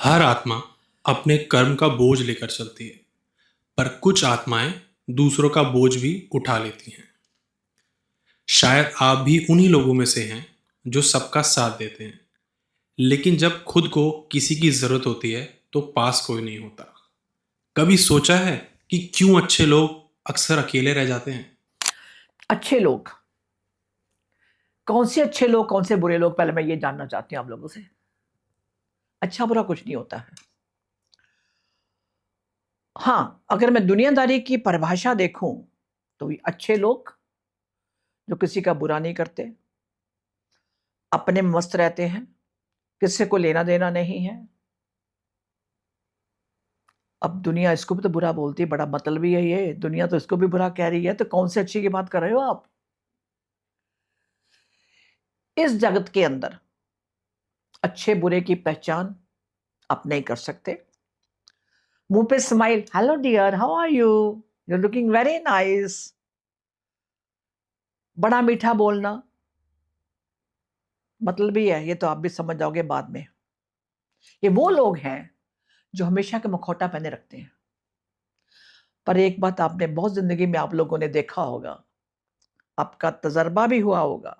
हर आत्मा अपने कर्म का बोझ लेकर चलती है, पर कुछ आत्माएं दूसरों का बोझ भी उठा लेती हैं। शायद आप भी उन्हीं लोगों में से हैं जो सबका साथ देते हैं, लेकिन जब खुद को किसी की जरूरत होती है तो पास कोई नहीं होता। कभी सोचा है कि क्यों अच्छे लोग अक्सर अकेले रह जाते हैं? अच्छे लोग कौन से अच्छे लोग, कौन से बुरे लोग, पहले मैं ये जानना चाहती हूँ आप लोगों से। अच्छा बुरा कुछ नहीं होता है। हाँ, अगर मैं दुनियादारी की परिभाषा देखूं तो ये अच्छे लोग जो किसी का बुरा नहीं करते, अपने में मस्त रहते हैं, किसी को लेना देना नहीं है। अब दुनिया इसको भी तो बुरा बोलती है, बड़ा मतलबी है ये दुनिया, तो इसको भी बुरा कह रही है, तो कौन से अच्छे की बात कर रहे हो आप? इस जगत के अंदर अच्छे बुरे की पहचान आप नहीं कर सकते। मुंह पे smile, hello dear, how are you looking very nice, बड़ा मीठा बोलना, मतलब भी है, ये तो आप भी समझ जाओगे बाद में। ये वो लोग हैं जो हमेशा के मुखौटा पहने रखते हैं। पर एक बात आपने बहुत जिंदगी में आप लोगों ने देखा होगा, आपका तजर्बा भी हुआ होगा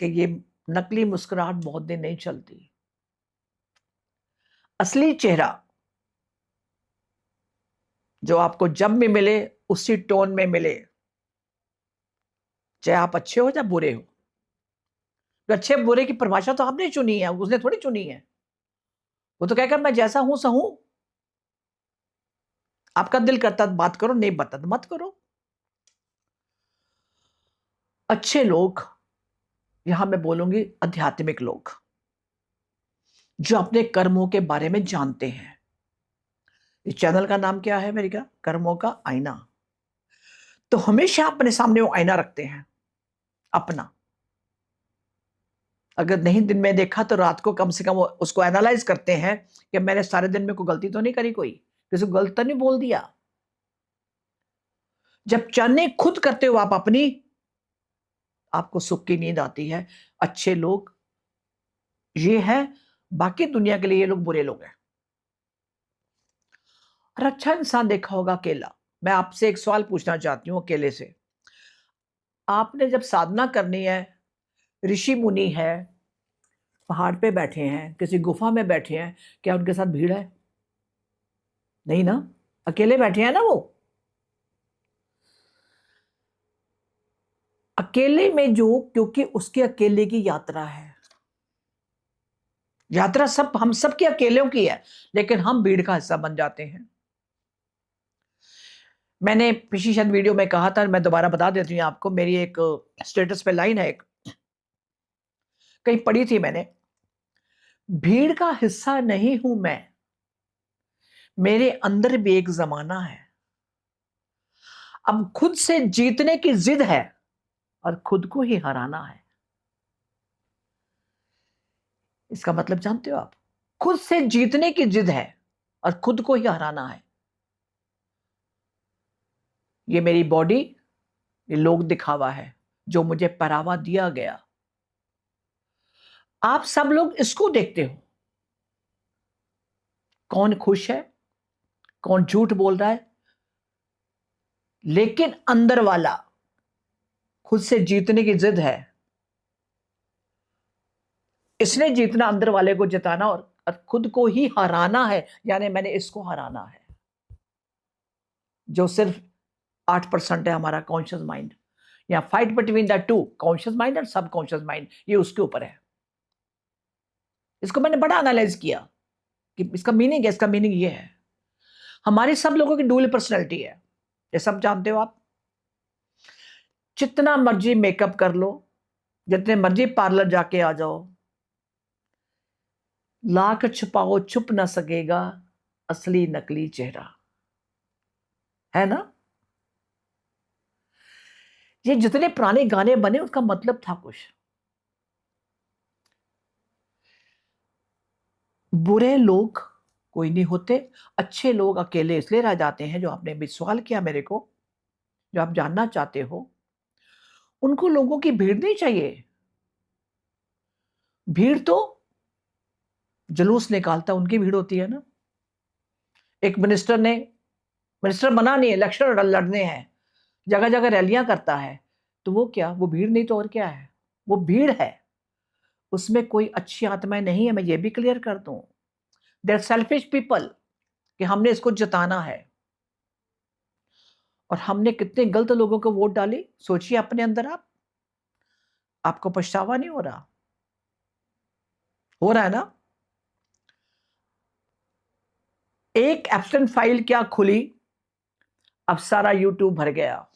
कि ये नकली मुस्कुराहट बहुत दिन नहीं चलती। असली चेहरा जो आपको जब भी मिले उसी टोन में मिले, चाहे आप अच्छे हो या बुरे हो। तो अच्छे बुरे की परिभाषा तो आपने चुनी है, उसने थोड़ी चुनी है। वो तो कहकर मैं जैसा हूं सहूं। आपका दिल करता तो बात करो, नहीं बता तो मत करो। अच्छे लोग, यहां मैं बोलूंगी आध्यात्मिक लोग, जो अपने कर्मों के बारे में जानते हैं। इस चैनल का नाम क्या है मेरी का? कर्मों का आईना। तो हमेशा अपने सामने वो आईना रखते हैं अपना। अगर नहीं दिन में देखा तो रात को कम से कम वो उसको एनालाइज करते हैं कि मैंने सारे दिन में कोई गलती तो नहीं करी, कोई किसी को गलत तो नहीं बोल दिया। जब चाहने खुद करते हो आप अपनी, आपको सुख की नींद आती है। अच्छे लोग ये है, बाकी दुनिया के लिए ये लोग बुरे लोग हैं। और अच्छा इंसान देखा होगा अकेला। मैं आपसे एक सवाल पूछना चाहती हूँ अकेले से। आपने जब साधना करनी है, ऋषि मुनि है, पहाड़ पे बैठे हैं, किसी गुफा में बैठे हैं, क्या उनके साथ भीड़ है? नहीं ना, अकेले बैठे हैं ना वो। अकेले में जो, क्योंकि उसके अकेले की यात्रा है। यात्रा सब हम सब के अकेलों की है, लेकिन हम भीड़ का हिस्सा बन जाते हैं। मैंने पिछली शायद वीडियो में कहा था, मैं दोबारा बता देती हूँ आपको। मेरी एक स्टेटस पे लाइन है, एक कहीं पढ़ी थी मैंने। भीड़ का हिस्सा नहीं हूं मैं, मेरे अंदर भी एक जमाना है। अब खुद से जीतने की जिद है और खुद को ही हराना है। इसका मतलब जानते हो आप? खुद से जीतने की जिद है और खुद को ही हराना है। ये मेरी बॉडी, ये लोग दिखावा है जो मुझे पहरावा दिया गया। आप सब लोग इसको देखते हो, कौन खुश है, कौन झूठ बोल रहा है, लेकिन अंदर वाला खुद से जीतने की जिद है। इसने जीतना, अंदर वाले को जिताना और खुद को ही हराना है। यानी मैंने इसको हराना है, जो सिर्फ 8% है हमारा कॉन्शियस माइंड। या fight between the two, conscious mind और सबकॉन्शियस माइंड, ये उसके ऊपर है। इसको मैंने बड़ा एनालाइज किया कि इसका मीनिंग है। इसका मीनिंग ये है, हमारी सब लोगों की डुअल पर्सनैलिटी है, ये सब जानते हो आप। जितना मर्जी मेकअप कर लो, जितने मर्जी पार्लर जाके आ जाओ, लाख छुपाओ छुप ना सकेगा असली नकली चेहरा, है ना? ये जितने पुराने गाने बने उसका मतलब था कुछ। बुरे लोग कोई नहीं होते, अच्छे लोग अकेले इसलिए रह जाते हैं, जो आपने भी सवाल किया मेरे को, जो आप जानना चाहते हो। उनको लोगों की भीड़ नहीं चाहिए। भीड़ तो जुलूस निकालता, उनकी भीड़ होती है ना। एक मिनिस्टर बना नहीं है, इलेक्शन लड़ने हैं, जगह जगह रैलियां करता है, तो वो क्या, वो भीड़ नहीं तो और क्या है, वो भीड़ है। उसमें कोई अच्छी आत्माएं नहीं है, मैं ये भी क्लियर कर दूं। देयर सेल्फिश पीपल, कि हमने इसको जिताना है। और हमने कितने गलत लोगों को वोट डाली, सोचिए अपने अंदर आप। आपको पछतावा नहीं हो रहा है ना। एक एब्सेंट फाइल क्या खुली, अब सारा यूट्यूब भर गया,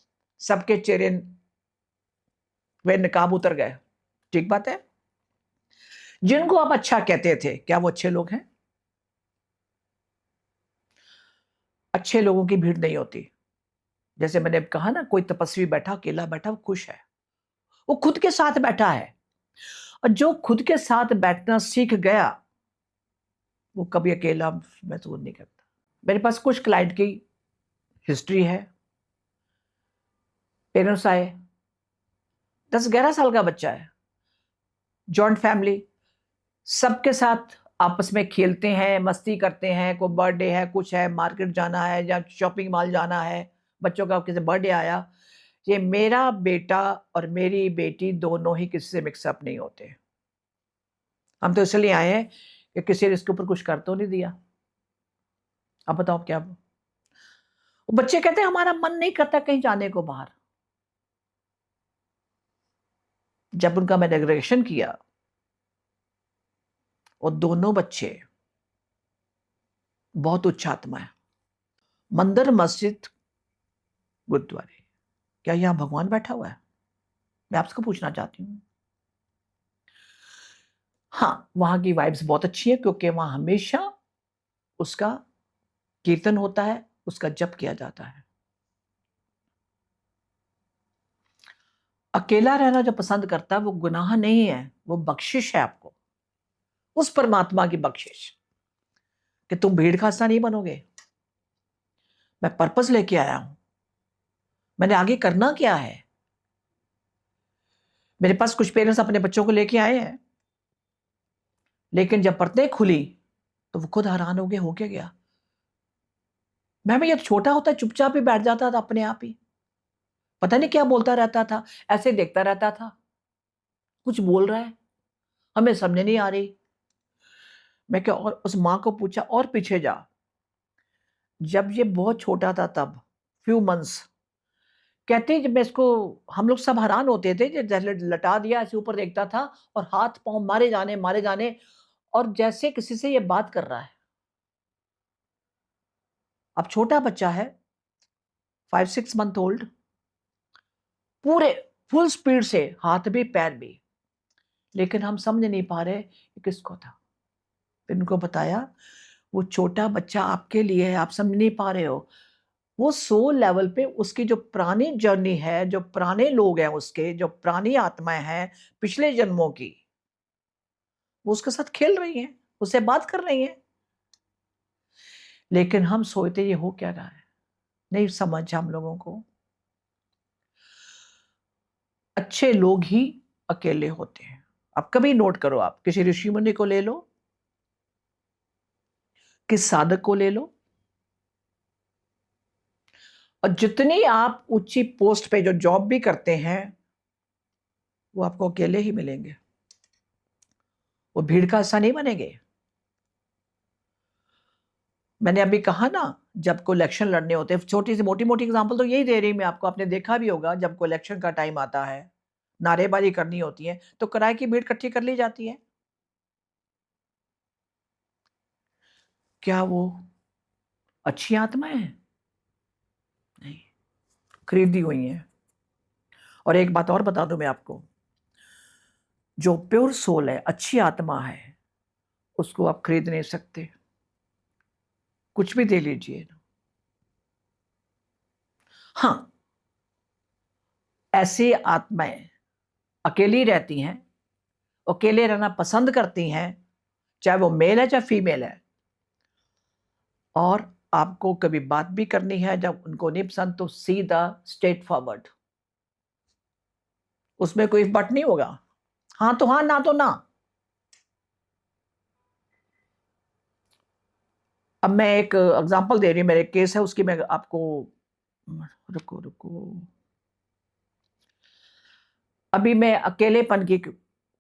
सबके चेहरे वे नकाब उतर गए। ठीक बात है। जिनको आप अच्छा कहते थे, क्या वो अच्छे लोग हैं? अच्छे लोगों की भीड़ नहीं होती। जैसे मैंने कहा ना, कोई तपस्वी बैठा, अकेला बैठा, वो खुश है, वो खुद के साथ बैठा है। और जो खुद के साथ बैठना सीख गया, वो कभी अकेला महसूस नहीं करता। मेरे पास कुछ क्लाइंट की हिस्ट्री है। पेरेंट्स आए, 10-11 साल का बच्चा है, जॉइंट फैमिली, सबके साथ आपस में खेलते हैं, मस्ती करते हैं, कोई बर्थडे है, कुछ है, मार्केट जाना है या शॉपिंग मॉल जाना है, बच्चों का किसी बर्थडे आया। ये मेरा बेटा और मेरी बेटी दोनों ही किसी से मिक्सअप नहीं होते। हम तो इसलिए आए हैं कि किसी ने इसके ऊपर कुछ कर तो नहीं दिया। अब बताओ क्या। वो बच्चे कहते हैं हमारा मन नहीं करता कहीं जाने को बाहर। जब उनका मैंने ग्रेजुएशन किया, और दोनों बच्चे बहुत उच्च आत्मा है। मंदिर, मस्जिद, गुरुद्वारे, क्या यहां भगवान बैठा हुआ है? मैं आपसे पूछना चाहती हूँ। हाँ, वहां की वाइब्स बहुत अच्छी है, क्योंकि वहां हमेशा उसका कीर्तन होता है, उसका जप किया जाता है। अकेला रहना जो पसंद करता है, वो गुनाह नहीं है, वो बख्शिश है आपको, उस परमात्मा की बख्शिश, कि तुम भीड़ का हिस्सा नहीं बनोगे। मैं पर्पस लेके आया हूं, मैंने आगे करना क्या है। मेरे पास कुछ पेरेंट्स अपने बच्चों को लेके आए हैं, लेकिन जब परतें खुली तो वो खुद हैरान हो गए, हो क्या गया। मैं ये छोटा होता है, चुपचाप ही बैठ जाता था अपने आप ही, पता नहीं क्या बोलता रहता था, ऐसे देखता रहता था, कुछ बोल रहा है, हमें समझ नहीं आ रही। मैं क्या, और उस माँ को पूछा और पीछे जा। जब ये बहुत छोटा था, तब फ्यू मंथ्स, कहते जब मैं इसको, हम लोग सब हैरान होते थे, जब लटा दिया ऐसे ऊपर देखता था, और हाथ पांव मारे जाने, और जैसे किसी से ये बात कर रहा है। अब छोटा बच्चा है, 5-6 मंथ ओल्ड, पूरे फुल स्पीड से हाथ भी पैर भी, लेकिन हम समझ नहीं पा रहे कि किसको था। फिर उनको बताया, वो छोटा बच्चा आपके लिए है, आप समझ नहीं पा रहे हो। वो सोल लेवल पे उसकी जो पुरानी जर्नी है, जो पुराने लोग हैं उसके, जो पुरानी आत्माएं हैं पिछले जन्मों की, वो उसके साथ खेल रही हैं, उससे बात कर रही हैं। लेकिन हम सोचते ये हो क्या रहा है, नहीं समझ हम लोगों को। अच्छे लोग ही अकेले होते हैं। अब कभी नोट करो, आप किसी ऋषि मुनि को ले लो, किस साधक को ले लो, और जितनी आप ऊंची पोस्ट पे जो जॉब भी करते हैं, वो आपको अकेले ही मिलेंगे, वो भीड़ का हिस्सा नहीं बनेंगे। मैंने अभी कहा ना, जब को इलेक्शन लड़ने होते हैं, छोटी सी मोटी मोटी एग्जांपल तो यही दे रही मैं आपको, आपने देखा भी होगा, जब को इलेक्शन का टाइम आता है, नारेबाजी करनी होती है, तो किराए की भीड़ इकट्ठी कर ली जाती है। क्या वो अच्छी आत्माएं हैं? नहीं, खरीदी हुई हैं। और एक बात और बता दूं मैं आपको, जो प्योर सोल है, अच्छी आत्मा है, उसको आप खरीद नहीं सकते, कुछ भी दे लीजिए। हाँ, ऐसी आत्माएं अकेली रहती हैं, अकेले रहना पसंद करती हैं, चाहे वो मेल है चाहे फीमेल है। और आपको कभी बात भी करनी है, जब उनको नहीं पसंद, तो सीधा स्ट्रेट फॉरवर्ड, उसमें कोई बट नहीं होगा, हाँ तो हाँ, ना तो ना। अब मैं एक एग्जांपल दे रही हूँ, मेरे केस है उसकी, मैं आपको रुको रुको अभी मैं अकेलेपन की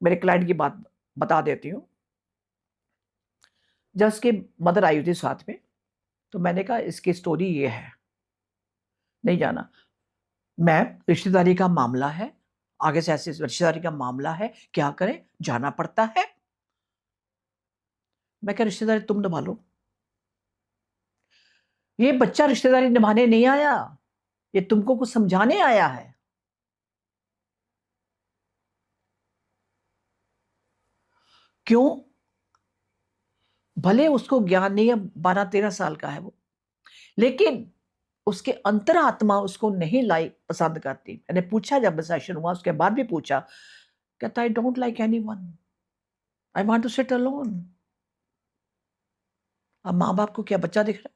मेरे क्लाइंट की बात बता देती हूँ। जब उसकी मदर आई हुई थी साथ में, तो मैंने कहा इसकी स्टोरी ये है, नहीं जाना, मैं रिश्तेदारी का मामला है, आगे से ऐसे रिश्तेदारी का मामला है, क्या करें, जाना पड़ता है। मैं क्या, रिश्तेदारी तुम निभा लो। ये बच्चा रिश्तेदारी निभाने नहीं आया, ये तुमको कुछ समझाने आया है। क्यों? भले उसको ज्ञान नहीं है, 12-13 साल का है वो, लेकिन उसके अंतरात्मा उसको नहीं लाइक पसंद करती। मैंने पूछा, जब सेशन हुआ उसके बाद भी पूछा, कहता I don't like anyone, I want to sit alone. अब माँ बाप को क्या बच्चा दिख रहा है?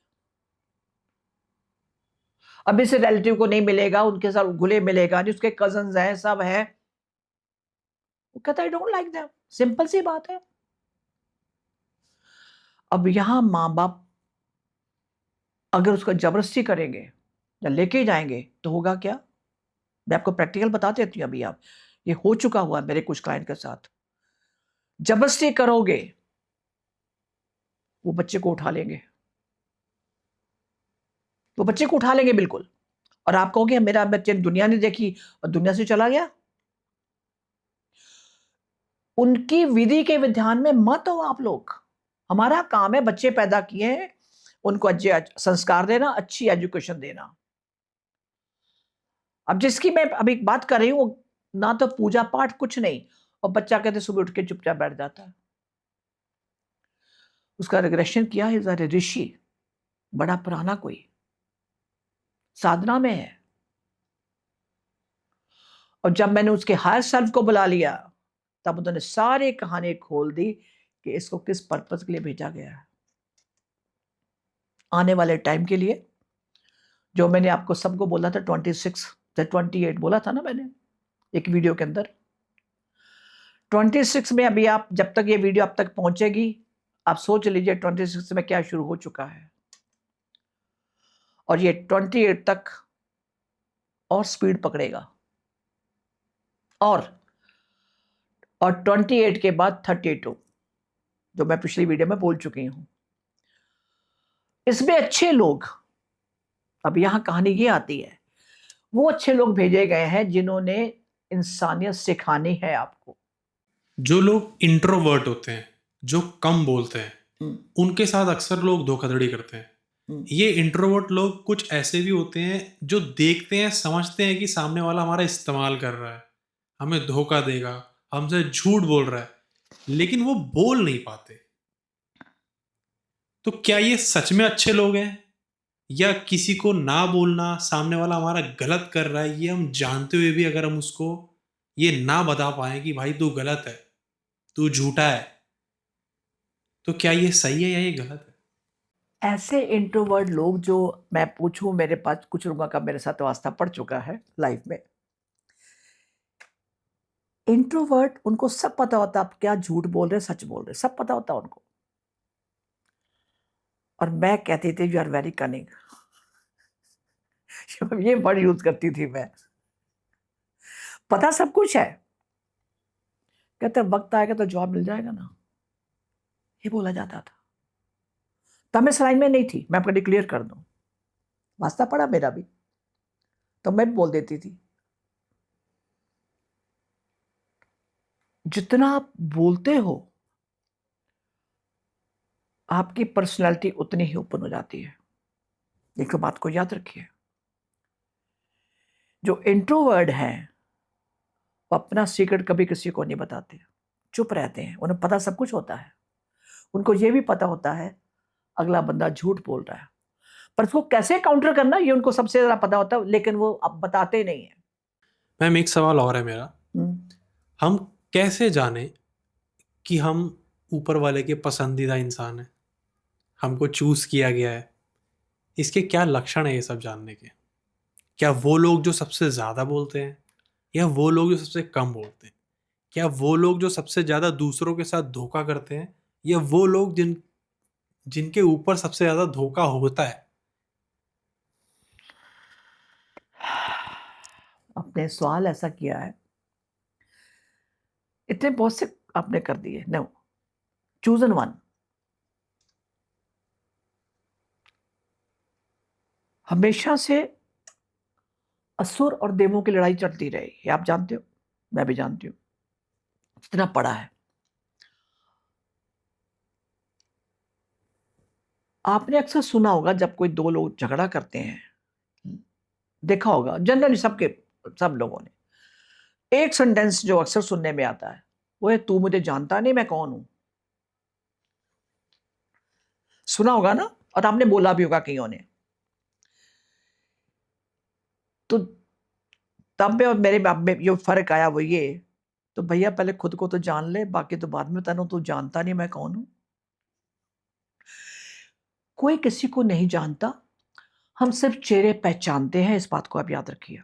अब इस रिलेटिव को नहीं मिलेगा, उनके साथ घुले मिलेगा नहीं, उसके कजन्स हैं, सब है, वो कहता I don't like them, simple सी बात है। अब यहां माँ बाप अगर उसको जबरदस्ती करेंगे या लेके जाएंगे तो होगा क्या? मैं आपको प्रैक्टिकल बता देती हूँ अभी। आप, ये हो चुका हुआ है मेरे कुछ क्लाइंट के साथ। जबरदस्ती करोगे, वो बच्चे को उठा लेंगे, वो बच्चे को उठा लेंगे बिल्कुल। और आप कहोगे मेरा बच्चे ने दुनिया नहीं देखी और दुनिया से चला गया। उनकी विधि के विधान में मत हो आप लोग। हमारा काम है बच्चे पैदा किए हैं, उनको अच्छे संस्कार देना, अच्छी एजुकेशन देना। अब जिसकी मैं अभी बात कर रही हूं, ना तो पूजा पाठ कुछ नहीं, और बच्चा कहते सुबह उठ के चुपचाप बैठ जाता है। उसका रिग्रेशन किया है, ऋषि, बड़ा पुराना कोई साधना में है। और जब मैंने उसके हायर सेल्फ को बुला लिया, तब उन्होंने सारी कहानी खोल दी कि इसको किस पर्पस के लिए भेजा गया है। आने वाले टाइम के लिए, जो मैंने आपको सबको बोला था 26 से 28 बोला था ना मैंने एक वीडियो के अंदर, 26 में अभी आप, जब तक ये वीडियो आप तक पहुंचेगी, आप सोच लीजिए 26 में क्या शुरू हो चुका है, और ये 28 तक और स्पीड पकड़ेगा। और 28 के बाद 32, जो मैं पिछली वीडियो में बोल चुकी हूं। इसमें अच्छे लोग, अब यहां कहानी ये आती है, वो अच्छे लोग भेजे गए हैं जिन्होंने इंसानियत सिखानी है आपको। जो लोग इंट्रोवर्ट होते हैं, जो कम बोलते हैं, हम्म, उनके साथ अक्सर लोग धोखाधड़ी करते हैं। हम्म, ये इंट्रोवर्ट लोग कुछ ऐसे भी होते हैं जो देखते हैं, समझते हैं कि सामने वाला हमारा इस्तेमाल कर रहा है, हमें धोखा देगा, हमसे झूठ बोल रहा है, लेकिन वो बोल नहीं पाते। तो क्या ये सच में अच्छे लोग हैं, या किसी को ना बोलना, सामने वाला हमारा गलत कर रहा है ये हम जानते हुए भी अगर हम उसको ये ना बता पाए कि भाई तू गलत है, तू झूठा है, तो क्या ये सही है या ये गलत है? ऐसे इंट्रोवर्ट लोग, जो मैं पूछूं, मेरे पास कुछ लोगों का मेरे साथ वास्ता पड़ चुका है लाइफ में। इंट्रोवर्ट, उनको सब पता होता आप क्या झूठ बोल रहे, सच बोल रहे, सब पता होता उनको। और मैं कहती थी यू आर वेरी कनिंग, ये वर्ड यूज करती थी मैं। पता सब कुछ है, कहते वक्त आएगा तो जॉब मिल जाएगा ना, ये बोला जाता था। तब मैं इस लाइन में नहीं थी, मैं आपको डिक्लेयर कर दूं, वास्ता पड़ा मेरा भी, तो मैं बोल देती थी। जितना आप बोलते हो, आपकी पर्सनैलिटी उतनी ही ओपन हो जाती है। एक बात को याद रखिए, जो इंट्रोवर्ड हैं वो अपना सीक्रेट कभी किसी को नहीं बताते, चुप रहते हैं। उन्हें पता सब कुछ होता है, उनको ये भी पता होता है अगला बंदा झूठ बोल रहा है, पर उसको कैसे काउंटर करना ये उनको सबसे ज्यादा पता होता है, लेकिन वो अब बताते नहीं है। मैम एक सवाल और है मेरा, हम कैसे जाने कि हम ऊपर वाले के पसंदीदा इंसान हैं, हमको चूज किया गया है? इसके क्या लक्षण है ये सब जानने के? क्या वो लोग जो सबसे ज्यादा बोलते हैं, या वो लोग जो सबसे कम बोलते हैं? क्या वो लोग जो सबसे ज्यादा दूसरों के साथ धोखा करते हैं, या वो लोग जिनके ऊपर सबसे ज्यादा धोखा होता है? आपने सवाल ऐसा किया है, इतने बहुत से आपने कर दिए। No, choose any one. हमेशा से असुर और देवों की लड़ाई चलती रही, ये आप जानते हो, मैं भी जानती हूं, इतना पड़ा है। आपने अक्सर सुना होगा जब कोई दो लोग झगड़ा करते हैं, देखा होगा जनरली सबके, सब लोगों ने एक सेंटेंस जो अक्सर सुनने में आता है वो है, तू मुझे जानता नहीं मैं कौन हूं। सुना होगा ना, और आपने बोला भी होगा कईयों ने। तो तब में और मेरे बाप में जो फर्क आया वो ये, तो भैया पहले खुद को तो जान ले, बाकी तो बाद में बताना, तू जानता नहीं मैं कौन हूं। कोई किसी को नहीं जानता, हम सिर्फ चेहरे पहचानते हैं, इस बात को आप याद रखिए।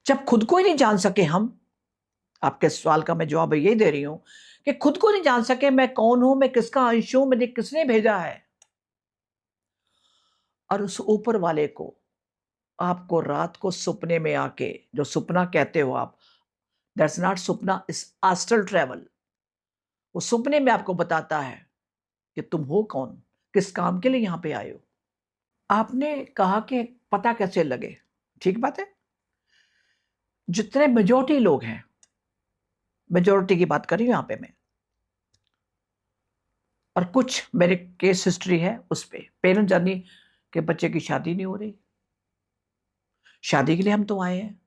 जब खुद को ही नहीं जान सके हम, आपके सवाल का मैं जवाब यही दे रही हूं कि खुद को नहीं जान सके मैं कौन हूं, मैं किसका अंश हूं, मुझे किसने भेजा है, और उस ऊपर वाले को आपको रात को सपने में आके, जो सपना कहते हो आप, दैट्स नॉट सपना, इस एस्ट्रल ट्रेवल, वो सपने में आपको बताता है कि तुम हो कौन, किस काम के लिए यहां पे आए हो। आपने कहा कि पता कैसे लगे, ठीक बात है। जितने मेजोरिटी लोग हैं, मेजोरिटी की बात कर रही हूं यहां पे मैं, और कुछ मेरे केस हिस्ट्री है उस पे, पेरेंट जर्नी के बच्चे की शादी नहीं हो रही, शादी के लिए हम तो आए हैं।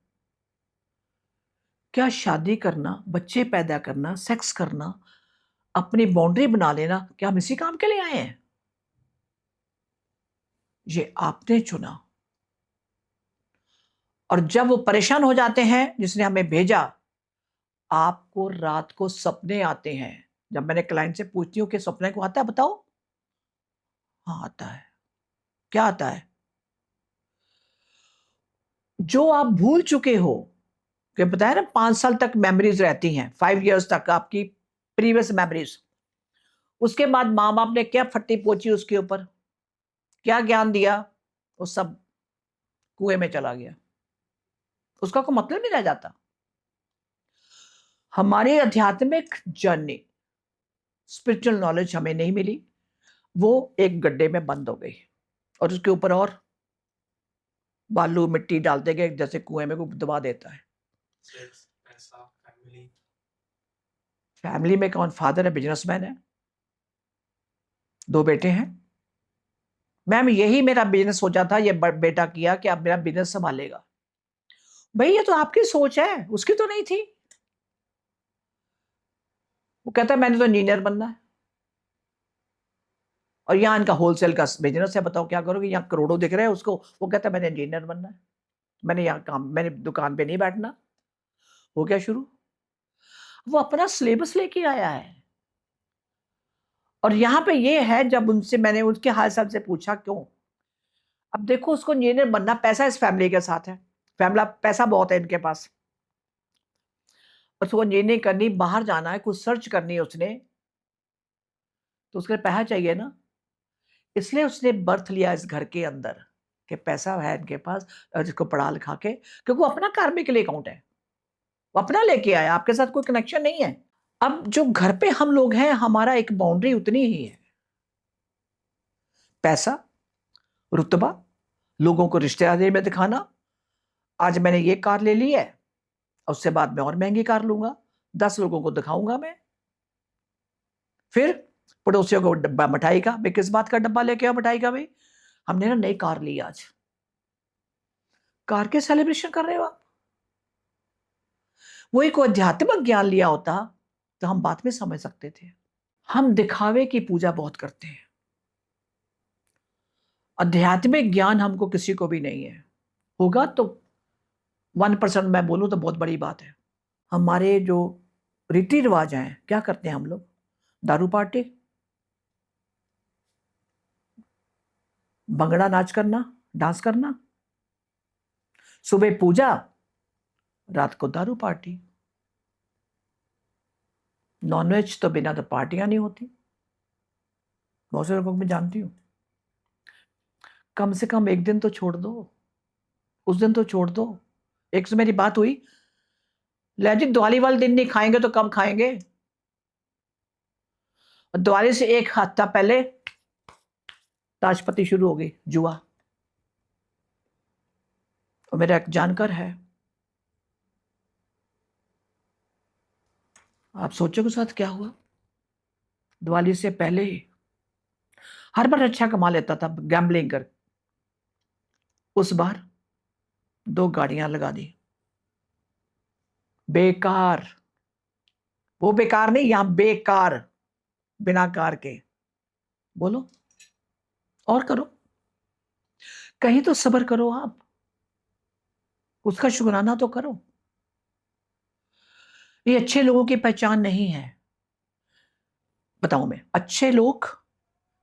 क्या शादी करना, बच्चे पैदा करना, सेक्स करना, अपनी बाउंड्री बना लेना, क्या हम इसी काम के लिए आए हैं? ये आपने चुना। और जब वो परेशान हो जाते हैं जिसने हमें भेजा, आपको रात को सपने आते हैं। जब मैंने क्लाइंट से पूछती हूँ कि सपने को आता है बताओ, हाँ आता है। क्या आता है? जो आप भूल चुके हो, कि बताया ना 5 साल तक मेमोरीज रहती हैं, 5 years तक आपकी प्रीवियस मेमोरीज। उसके बाद माँ बाप ने क्या फट्टी पोची उसके ऊपर, क्या ज्ञान दिया, वो सब कुएं में चला गया, उसका कोई मतलब नहीं रह जाता। हमारी आध्यात्मिक जर्नी, स्पिरिचुअल नॉलेज हमें नहीं मिली, वो एक गड्ढे में बंद हो गई, और उसके ऊपर और बालू मिट्टी डालते गए, जैसे कुएं में कोई दबा देता है। फैमिली में कौन, फादर है बिजनेसमैन है, 2 बेटे हैं। मैम यही मेरा बिजनेस सोचा था, ये बेटा किया कि अब मेरा बिजनेस संभालेगा। भाई ये तो आपकी सोच है, उसकी तो नहीं थी। वो कहता है मैंने तो इंजीनियर बनना है, और यहाँ इनका होलसेल का बिजनेस है, बताओ क्या करोगे, यहाँ करोड़ों दिख रहे हैं उसको, वो कहता है मैंने इंजीनियर बनना है, मैंने यहाँ काम, मैंने दुकान पे नहीं बैठना। हो गया शुरू। वो अपना सिलेबस लेके आया है। और यहाँ पे ये है, जब उनसे मैंने उसके हाल साल से पूछा क्यों, अब देखो उसको इंजीनियर बनना, पैसा इस फैमिली के साथ है, फैमिली पैसा बहुत है इनके पास, उसको इंजीनियरिंग करनी, बाहर जाना है, कुछ सर्च करनी है उसने, तो उसके लिए पैसा चाहिए ना। इसलिए उसने बर्थ लिया इस घर के अंदर, कि पैसा है इनके पास, और जिसको पढ़ा लिखा के, क्योंकि वो अपना कार्मिक लिए अकाउंट है, वो अपना लेके आया, आपके साथ कोई कनेक्शन नहीं है। अब जो घर पे हम लोग हैं, हमारा एक बाउंड्री उतनी ही है, पैसा, रुतबा, लोगों को रिश्तेदारी में दिखाना। आज मैंने ये कार ले ली है, और उससे बाद में और महंगी कार लूंगा, 10 लोगों को दिखाऊंगा मैं। फिर पड़ोसियों को डब्बा मिठाई का, भाई किस बात का डब्बा लेके आओ मिठाई का, भाई हमने ना नई कार ली आज, कार के सेलिब्रेशन कर रहे हो आप। वो एक आध्यात्मिक ज्ञान लिया होता तो हम बाद में समझ सकते थे। हम दिखावे की पूजा बहुत करते हैं, आध्यात्मिक ज्ञान हमको किसी को भी नहीं है। होगा तो 1% मैं बोलूं तो बहुत बड़ी बात है। हमारे जो रीति रिवाज हैं, क्या करते हैं हम लोग, दारू पार्टी, भंगड़ा नाच करना, डांस करना, सुबह पूजा, रात को दारू पार्टी। नॉनवेज तो बिना तो पार्टियां नहीं होती, बहुत से लोगों को मैं जानती हूँ। कम से कम एक दिन तो छोड़ दो, उस दिन तो छोड़ दो। एक से मेरी बात हुई, जी दिवाली वाले दिन नहीं खाएंगे तो कब खाएंगे? दिवाली से एक हफ्ता पहले ताशपत्ती शुरू हो गई, जुआ। और मेरा एक जानकार है, आप सोचो के साथ क्या हुआ। दिवाली से पहले ही हर बार अच्छा कमा लेता था गैम्बलिंग कर, उस बार 2 गाड़ियां लगा दी, बेकार। वो बेकार नहीं, यहां बेकार, बिना कार के। बोलो और करो, कहीं तो सब्र करो आप, उसका शुक्राना तो करो। ये अच्छे लोगों की पहचान नहीं है। बताऊं मैं, अच्छे लोग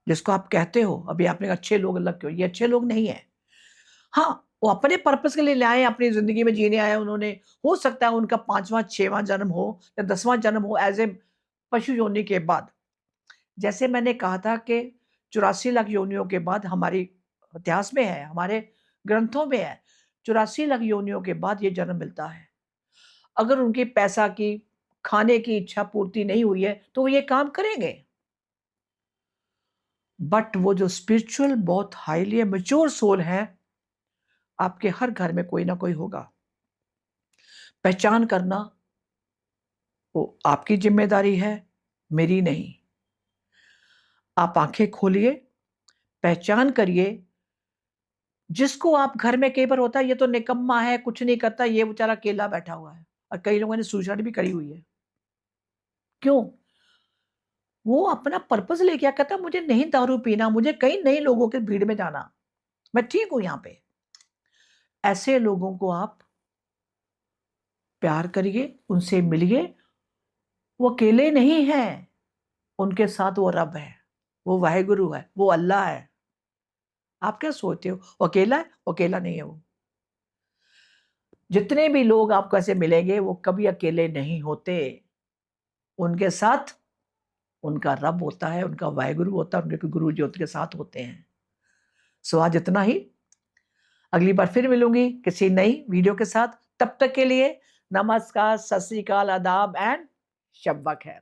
जिसको आप कहते हो, अभी आपने कहा अच्छे लोग अलग क्यों, ये अच्छे लोग नहीं है। हाँ, वो अपने पर्पस के लिए ले आए, अपनी जिंदगी में जीने आए उन्होंने। हो सकता है उनका 5वां 6वां जन्म हो या 10वां जन्म हो एज ए पशु योनि के बाद। जैसे मैंने कहा था कि 84 लाख योनियों के बाद, हमारी इतिहास में है, हमारे ग्रंथों में है, 84 लाख योनियों के बाद ये जन्म मिलता है। अगर उनकी पैसा की, खाने की इच्छा पूर्ति नहीं हुई है तो वो ये काम करेंगे। बट वो जो स्पिरिचुअल बहुत हाईली मैच्योर सोल है, आपके हर घर में कोई ना कोई होगा। पहचान करना वो आपकी जिम्मेदारी है, मेरी नहीं। आप आंखें खोलिए, पहचान करिए। जिसको आप घर में कई बार होता है ये तो निकम्मा है, कुछ नहीं करता, ये बेचारा अकेला बैठा हुआ है, और कई लोगों ने सुसाइड भी करी हुई है। क्यों? वो अपना पर्पस लेके क्या कहता, मुझे नहीं दारू पीना, मुझे कई नए लोगों के भीड़ में जाना, मैं ठीक हूं यहां पे। ऐसे लोगों को आप प्यार करिए, उनसे मिलिए। वो अकेले नहीं हैं, उनके साथ वो रब है, वो वाहेगुरु है, वो अल्लाह है। आप क्या सोचते हो वो अकेला है? वो अकेला नहीं है। वो जितने भी लोग आपको ऐसे मिलेंगे वो कभी अकेले नहीं होते, उनके साथ उनका रब होता है, उनका वाहेगुरु होता है, उनके गुरु जी उनके साथ होते हैं। सो आज इतना ही, अगली बार फिर मिलूंगी किसी नई वीडियो के साथ। तब तक के लिए नमस्कार, सत श्री अकाल, आदाब एंड शब ब खैर।